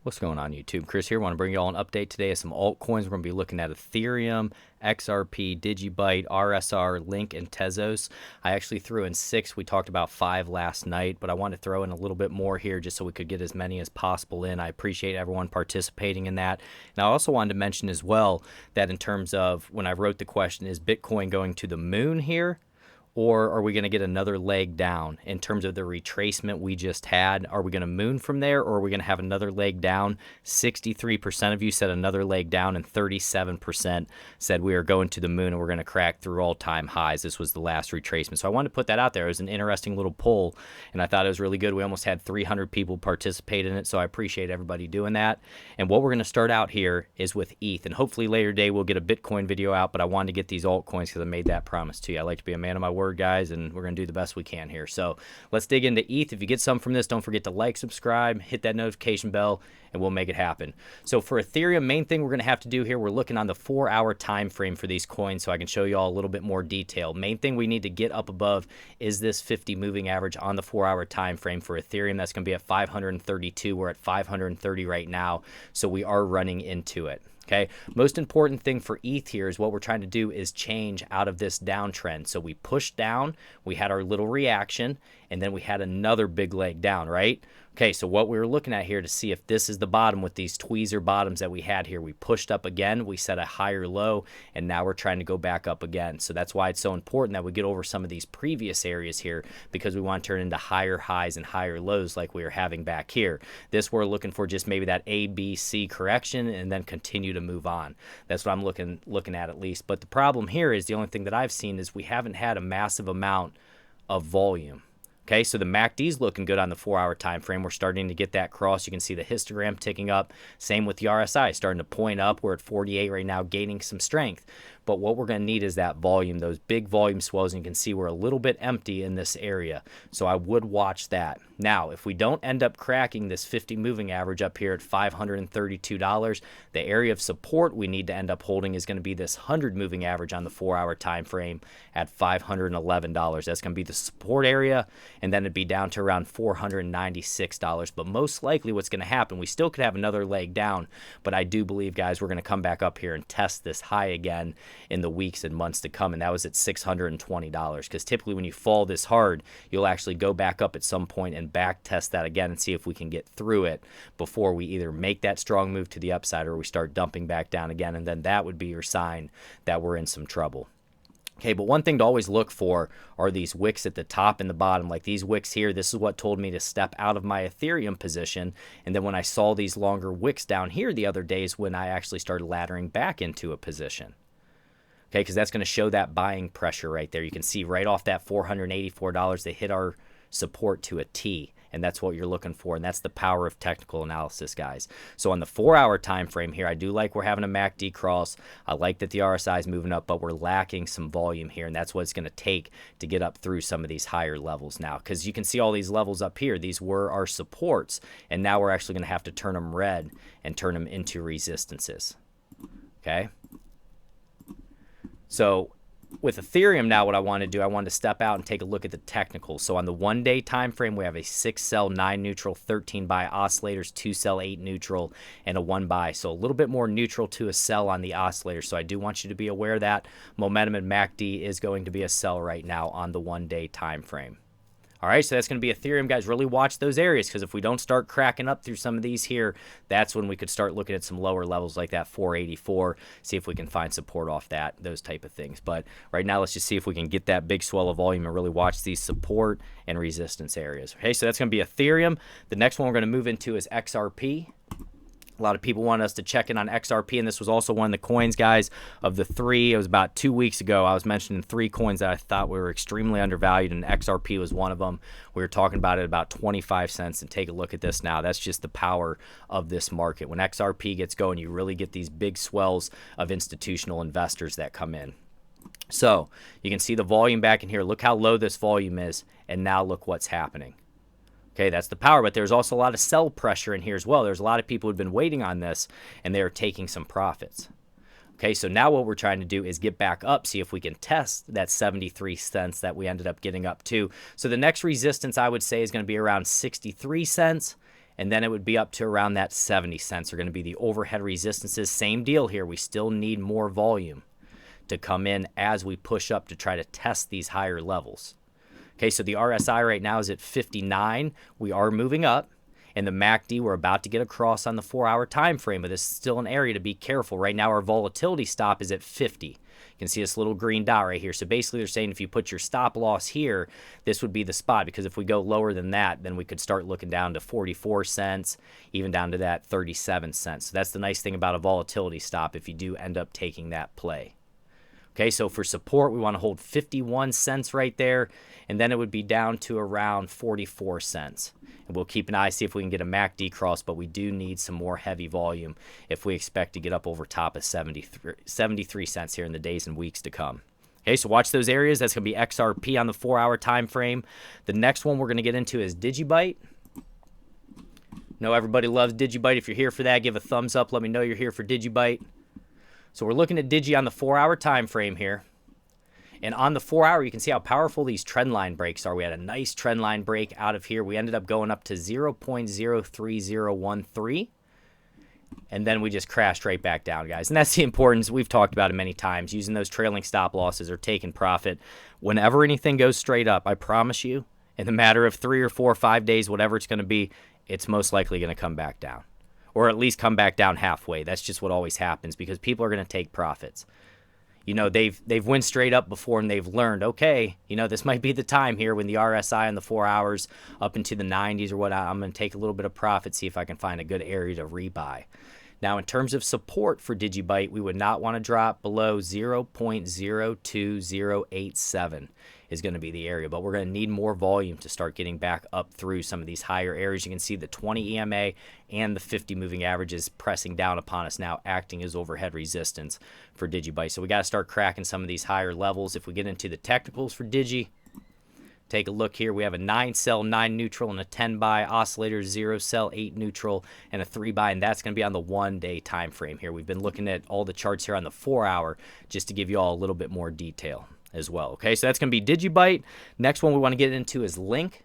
What's going on, YouTube? Chris here. Want to bring you all an update today of some altcoins. We're going to be looking at Ethereum, XRP, Digibyte, RSR, Link, and Tezos. I actually threw in 6. We talked about 5 last night, but I want to throw in a little bit more here just so we could get as many as possible in. I appreciate everyone participating in that. And I also wanted to mention as well that in terms of when I wrote the question, is Bitcoin going to the moon here? Or are we going to get another leg down in terms of the retracement we just had? Are we going to moon from there, or are we going to have another leg down? 63% of you said another leg down, and 37% said we are going to the moon and we're going to crack through all-time highs. This was the last retracement. So I wanted to put that out there. It was an interesting little poll, and I thought it was really good. We almost had 300 people participate in it, so I appreciate everybody doing that. And what we're going to start out here is with ETH, and hopefully later today we'll get a Bitcoin video out, but I wanted to get these altcoins because I made that promise to you. I like to be a man of my word, guys, and we're going to do the best we can here. So let's dig into ETH. If you get some from this, don't forget to like, subscribe, hit that notification bell, and we'll make it happen. So for Ethereum, main thing we're going to have to do here, we're looking on the 4-hour time frame for these coins so I can show you all a little bit more detail. Main thing we need to get up above is this 50 moving average on the 4-hour time frame for Ethereum. That's going to be at 532. We're at 530 right now, so we are running into it. Okay, most important thing for ETH here is what we're trying to do is change out of this downtrend. So we pushed down, we had our little reaction, and then we had another big leg down, right? Okay, so what we were looking at here to see if this is the bottom with these tweezer bottoms that we had here. We pushed up again, we set a higher low, and now we're trying to go back up again. So that's why it's so important that we get over some of these previous areas here, because we want to turn into higher highs and higher lows like we were having back here. This we're looking for just maybe that A, B, C correction and then continue to move on. That's what I'm looking at least. But the problem here is the only thing that I've seen is we haven't had a massive amount of volume. Okay, so the MACD is looking good on the 4-hour time frame. We're starting to get that cross. You can see the histogram ticking up. Same with the RSI, starting to point up. We're at 48 right now, gaining some strength. But what we're going to need is that volume, those big volume swells. And you can see we're a little bit empty in this area. So I would watch that. Now, if we don't end up cracking this 50 moving average up here at $532, the area of support we need to end up holding is going to be this 100 moving average on the 4-hour time frame at $511. That's going to be the support area, and then it'd be down to around $496. But most likely what's going to happen, we still could have another leg down, but I do believe, guys, we're going to come back up here and test this high again in the weeks and months to come, and that was at $620, because typically when you fall this hard, you'll actually go back up at some point and back test that again and see if we can get through it before we either make that strong move to the upside or we start dumping back down again, and then that would be your sign that we're in some trouble. Okay, but one thing to always look for are these wicks at the top and the bottom. Like these wicks here, this is what told me to step out of my Ethereum position. And then when I saw these longer wicks down here the other days, when I actually started laddering back into a position. Okay, because that's going to show that buying pressure right there. You can see right off that $484, they hit our support to a T. And that's what you're looking for, and that's the power of technical analysis, guys. So on the 4-hour time frame here, I do like we're having a MACD cross. I like that the RSI is moving up, but we're lacking some volume here, and that's what it's going to take to get up through some of these higher levels now. Because you can see all these levels up here. These were our supports, and now we're actually going to have to turn them red and turn them into resistances. Okay? So with Ethereum now, what I want to do, I want to step out and take a look at the technicals. So on the 1-day time frame, we have a 6-sell, 9 neutral, 13 buy oscillators, 2-sell, 8 neutral, and a 1 buy. So a little bit more neutral to a sell on the oscillator. So I do want you to be aware that momentum and MACD is going to be a sell right now on the 1-day time frame. All right, so that's going to be Ethereum, guys. Really watch those areas, because if we don't start cracking up through some of these here, that's when we could start looking at some lower levels like that 484, see if we can find support off that, those type of things. But right now, let's just see if we can get that big swell of volume and really watch these support and resistance areas. Okay, so that's going to be Ethereum. The next one we're going to move into is XRP. A lot of people want us to check in on XRP, and this was also one of the coins, guys, of the 3. It was about 2 weeks ago. I was mentioning 3 coins that I thought were extremely undervalued, and XRP was one of them. We were talking about it about 25 cents, and take a look at this now. That's just the power of this market. When XRP gets going, you really get these big swells of institutional investors that come in. So you can see the volume back in here. Look how low this volume is, and now look what's happening. Okay, that's the power, but there's also a lot of sell pressure in here as well. There's a lot of people who've been waiting on this, and they are taking some profits. Okay, so now what we're trying to do is get back up, see if we can test that 73 cents that we ended up getting up to. So the next resistance I would say is going to be around 63 cents, and then it would be up to around that 70 cents are going to be the overhead resistances. Same deal here. We still need more volume to come in as we push up to try to test these higher levels. Okay, so the RSI right now is at 59. We are moving up. And the MACD, we're about to get across on the 4-hour time frame, but this is still an area to be careful. Right now, our volatility stop is at 50. You can see this little green dot right here. So basically, they're saying if you put your stop loss here, this would be the spot, because if we go lower than that, then we could start looking down to 44 cents, even down to that 37 cents. So that's the nice thing about a volatility stop if you do end up taking that play. Okay, so for support, we want to hold 51 cents right there, and then it would be down to around 44 cents. And we'll keep an eye, see if we can get a MACD cross, but we do need some more heavy volume if we expect to get up over top of 73 cents here in the days and weeks to come. Okay, so watch those areas. That's going to be XRP on the 4-hour time frame. The next one we're going to get into is Digibyte. Know everybody loves Digibyte. If you're here for that, give a thumbs up. Let me know you're here for Digibyte. So we're looking at Digi on the 4-hour time frame here. And on the 4-hour, you can see how powerful these trend line breaks are. We had a nice trend line break out of here. We ended up going up to 0.03013. And then we just crashed right back down, guys. And that's the importance. We've talked about it many times. Using those trailing stop losses or taking profit. Whenever anything goes straight up, I promise you, in the matter of 3 or 4 or 5 days, whatever it's going to be, it's most likely going to come back down. Or at least come back down halfway. That's just what always happens, because people are going to take profits. You know, they've went straight up before, and they've learned, okay, you know, this might be the time here when the RSI on the 4 hours up into the 90s or what, I'm going to take a little bit of profit, see if I can find a good area to rebuy. Now, in terms of support for Digibyte, we would not want to drop below 0.02087 is going to be the area, but we're going to need more volume to start getting back up through some of these higher areas. You can see the 20 EMA and the 50 moving averages pressing down upon us now, acting as overhead resistance for Digibyte. So we got to start cracking some of these higher levels. If we get into the technicals for Digi, take a look here. We have a 9 sell, 9 neutral, and a 10 buy. Oscillator 0 sell, 8 neutral, and a 3 buy, and that's going to be on the 1-day time frame here. We've been looking at all the charts here on the 4-hour just to give you all a little bit more detail as well. Okay, so that's going to be Digibyte. Next one we want to get into is Link.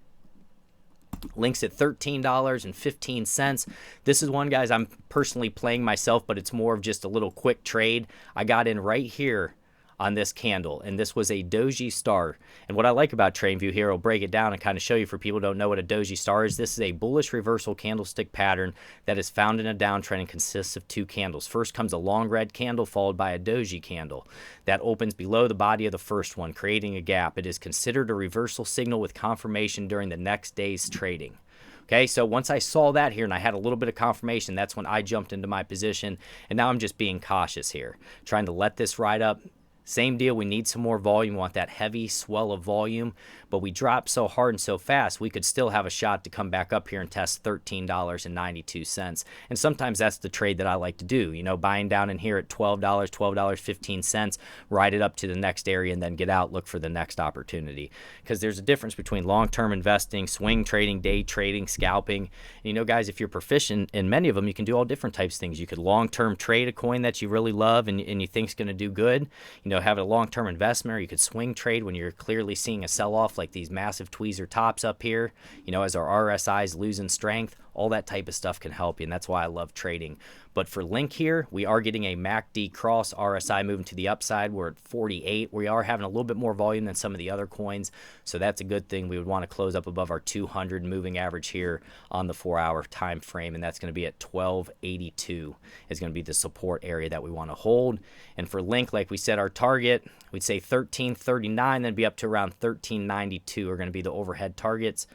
Link's at $13.15. This is one, guys, I'm personally playing myself, but it's more of just a little quick trade. I got in right here on this candle, and this was a doji star. And what I like about TradingView here, I'll break it down and kind of show you for people who don't know what a doji star is. This is a bullish reversal candlestick pattern that is found in a downtrend and consists of 2 candles. First comes a long red candle followed by a doji candle that opens below the body of the first one, creating a gap. It is considered a reversal signal with confirmation during the next day's trading. Okay, so once I saw that here and I had a little bit of confirmation, that's when I jumped into my position, and now I'm just being cautious here, trying to let this ride up. Same deal, we need some more volume. We want that heavy swell of volume, but we dropped so hard and so fast, we could still have a shot to come back up here and test $13.92. And sometimes that's the trade that I like to do, you know, buying down in here at $12, $12.15, ride it up to the next area and then get out, look for the next opportunity. Because there's a difference between long-term investing, swing trading, day trading, scalping. And, you know, guys, if you're proficient in many of them, you can do all different types of things. You could long-term trade a coin that you really love and you think is going to do good. You know, have a long-term investment, or you could swing trade when you're clearly seeing a sell-off like these massive tweezer tops up here, you know, as our RSI is losing strength. All that type of stuff can help you, and that's why I love trading. But for Link here, we are getting a MACD cross, RSI moving to the upside. We're at 48. We are having a little bit more volume than some of the other coins, so that's a good thing. We would want to close up above our 200 moving average here on the 4-hour time frame, and that's going to be at 1282 is going to be the support area that we want to hold. And for Link, like we said, our target, we'd say 1339, then be up to around 1392 are going to be the overhead targets.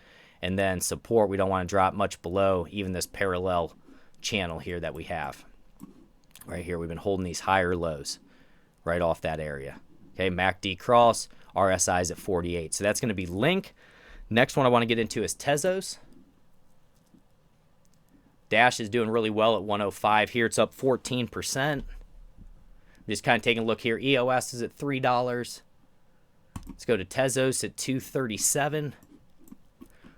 And then support, we don't want to drop much below even this parallel channel here that we have. Right here, we've been holding these higher lows right off that area. Okay, MACD cross, RSI is at 48. So that's going to be Link. Next one I want to get into is Tezos. Dash is doing really well at 105 here. It's up 14%. Just kind of taking a look here. EOS is at $3. Let's go to Tezos at 237.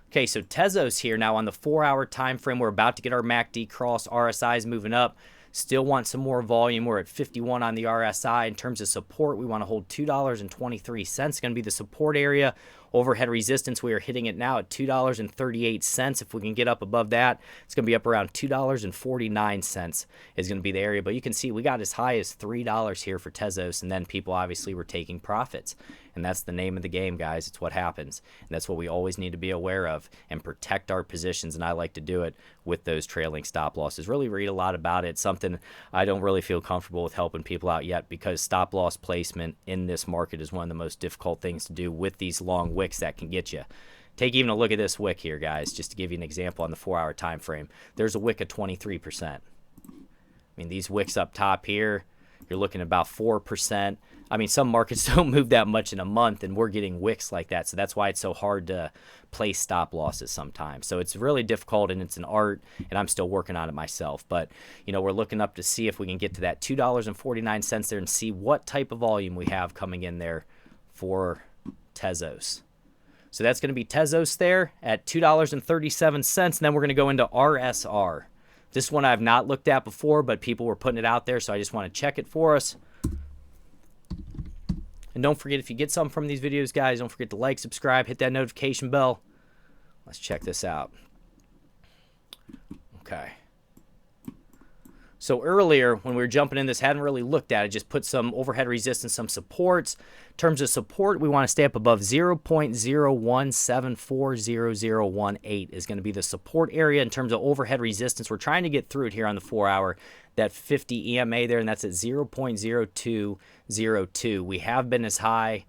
Okay, so Tezos here now on the 4-hour time frame. We're about to get our MACD cross. RSI is moving up. Still want some more volume. We're at 51 on the RSI. In terms of support, we want to hold $2.23. Going to be the support area. Overhead resistance, we are hitting it now at $2.38. If we can get up above that, it's going to be up around $2.49 is going to be the area. But you can see we got as high as $3 here for Tezos, and then people obviously were taking profits. And that's the name of the game, guys. It's what happens. And that's what we always need to be aware of and protect our positions. And I like to do it with those trailing stop losses. Really read a lot about it. It's something I don't really feel comfortable with helping people out yet, because stop loss placement in this market is one of the most difficult things to do with these long wicks that can get you. Take even a look at this wick here, guys, just to give you an example on the 4-hour time frame. There's a wick of 23%. I mean, these wicks up top here, you're looking at about 4%. I mean, some markets don't move that much in a month, and we're getting wicks like that. So that's why it's so hard to place stop losses sometimes. So it's really difficult, and it's an art, and I'm still working on it myself. But, you know, we're looking up to see if we can get to that $2.49 there and see what type of volume we have coming in there for Tezos. So that's going to be Tezos there at $2.37, and then we're going to go into RSR. This one I've not looked at before, but people were putting it out there, so I just want to check it for us. And don't forget, if you get something from these videos, guys, don't forget to like, subscribe, hit that notification bell. Let's check this out. Okay. So earlier, when we were jumping in this, hadn't really looked at it, just put some overhead resistance, some supports. In terms of support, we want to stay up above 0.01740018 is going to be the support area. In terms of overhead resistance, we're trying to get through it here on the 4-hour, that 50 EMA there, and that's at 0.0202. We have been as high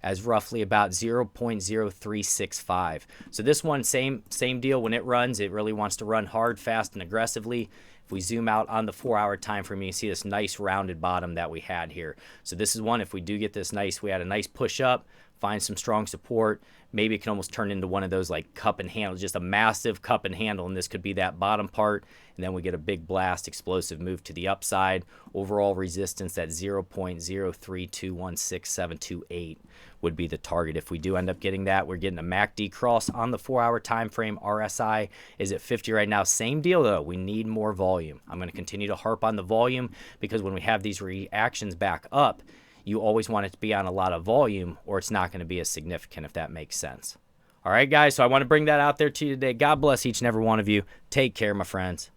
as roughly about 0.0365. So this one, same deal. When it runs, it really wants to run hard, fast, and aggressively. If we zoom out on the 4-hour time frame, you can see this nice rounded bottom that we had here. So this is one, if we do get this nice, we had a nice push up, find some strong support, maybe it can almost turn into one of those like cup and handle, just a massive cup and handle, and this could be that bottom part, and then we get a big blast, explosive move to the upside. Overall resistance at 0.0321678 would be the target. If we do end up getting that, we're getting a MACD cross on the 4-hour time frame. RSI is at 50 right now. Same deal though, we need more volume. I'm going to continue to harp on the volume, because when we have these reactions back up, you always want it to be on a lot of volume, or it's not going to be as significant, if that makes sense. All right, guys, so I want to bring that out there to you today. God bless each and every one of you. Take care, my friends.